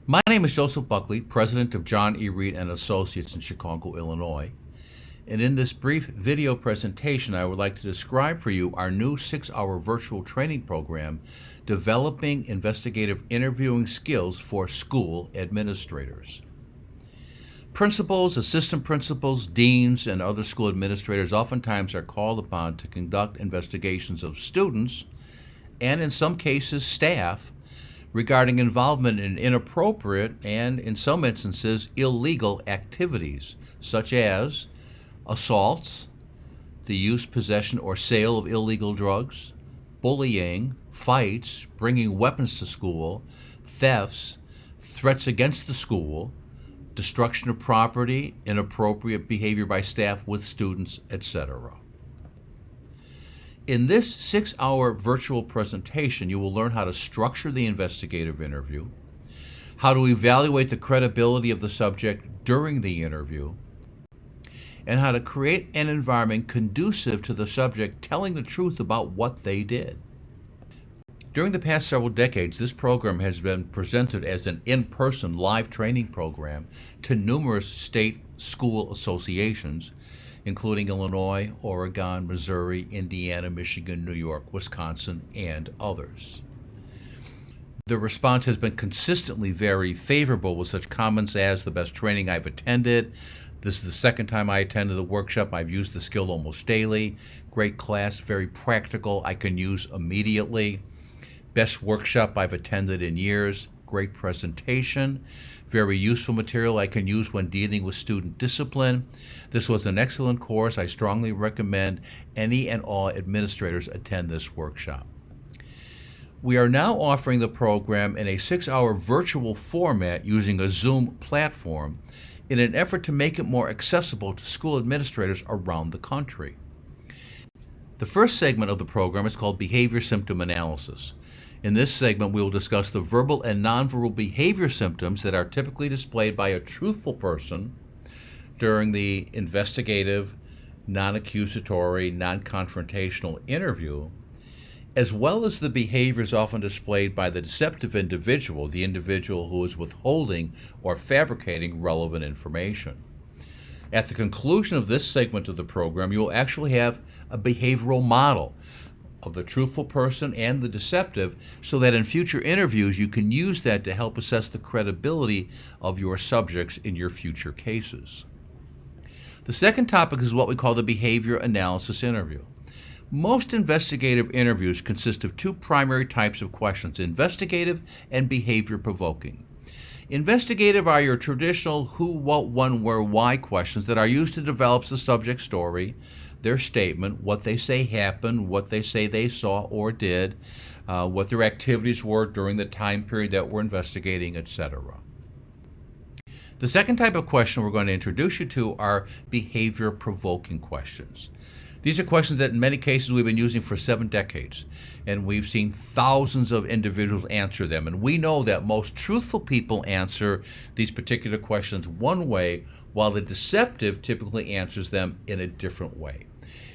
My name is Joseph Buckley, president of John E. Reid and Associates in Chicago, Illinois. And in this brief video presentation, I would like to describe for you our new 6-hour virtual training program, Developing Investigative Interviewing Skills for School Administrators. Principals, assistant principals, deans, and other school administrators oftentimes are called upon to conduct investigations of students, and in some cases staff, regarding involvement in inappropriate and, in some instances, illegal activities, such as assaults, the use, possession, or sale of illegal drugs, bullying, fights, bringing weapons to school, thefts, threats against the school, destruction of property, inappropriate behavior by staff with students, etc. In this 6-hour virtual presentation, you will learn how to structure the investigative interview, how to evaluate the credibility of the subject during the interview, and how to create an environment conducive to the subject telling the truth about what they did. During the past several decades, this program has been presented as an in-person live training program to numerous state school associations, including Illinois, Oregon, Missouri, Indiana, Michigan, New York, Wisconsin, and others. The response has been consistently very favorable, with such comments as the best training I've attended. This is the second time I attended the workshop. I've used the skill almost daily. Great class, very practical, I can use immediately. Best workshop I've attended in years. Great presentation. Very useful material I can use when dealing with student discipline. This was an excellent course. I strongly recommend any and all administrators attend this workshop. We are now offering the program in a 6-hour virtual format using a Zoom platform in an effort to make it more accessible to school administrators around the country. The first segment of the program is called Behavior Symptom Analysis. In this segment, we will discuss the verbal and nonverbal behavior symptoms that are typically displayed by a truthful person during the investigative, non-accusatory, non-confrontational interview, as well as the behaviors often displayed by the deceptive individual, the individual who is withholding or fabricating relevant information. At the conclusion of this segment of the program, you will actually have a behavioral model of the truthful person and the deceptive, so that in future interviews you can use that to help assess the credibility of your subjects in your future cases. The second topic is what we call the behavior analysis interview. Most investigative interviews consist of two primary types of questions: investigative and behavior provoking. Investigative are your traditional who, what, when, where, why questions that are used to develop the subject's story, their statement, what they say happened, what they say they saw or did, what their activities were during the time period that we're investigating, etc. The second type of question we're going to introduce you to are behavior-provoking questions. These are questions that in many cases we've been using for 7 decades, and we've seen thousands of individuals answer them. And we know that most truthful people answer these particular questions one way, while the deceptive typically answers them in a different way.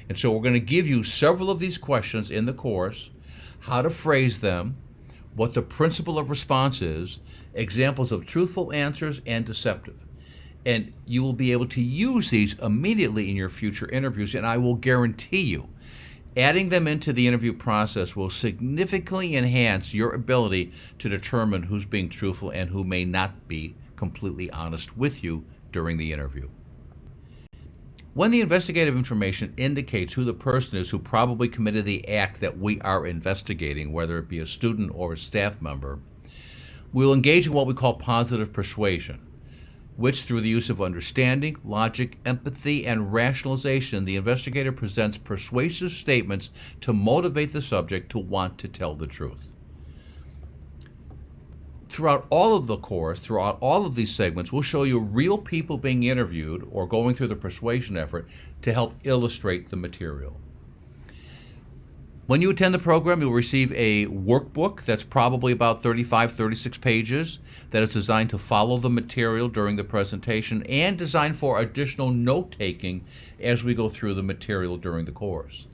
And so we're going to give you several of these questions in the course, how to phrase them, what the principle of response is, examples of truthful answers and deceptive. And you will be able to use these immediately in your future interviews, and I will guarantee you, adding them into the interview process will significantly enhance your ability to determine who's being truthful and who may not be completely honest with you during the interview. When the investigative information indicates who the person is who probably committed the act that we are investigating, whether it be a student or a staff member, we will engage in what we call positive persuasion, which, through the use of understanding, logic, empathy, and rationalization, the investigator presents persuasive statements to motivate the subject to want to tell the truth. Throughout all of the course, throughout all of these segments, we'll show you real people being interviewed or going through the persuasion effort to help illustrate the material. When you attend the program, you'll receive a workbook that's probably about 35, 36 pages that is designed to follow the material during the presentation and designed for additional note-taking as we go through the material during the course.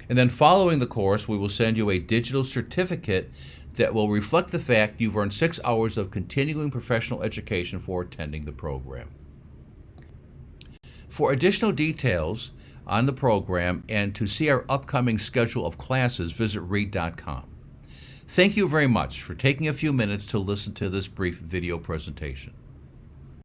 And then following the course, we will send you a digital certificate that will reflect the fact you've earned 6 hours of continuing professional education for attending the program. For additional details on the program and to see our upcoming schedule of classes, visit Reid.com. Thank you very much for taking a few minutes to listen to this brief video presentation.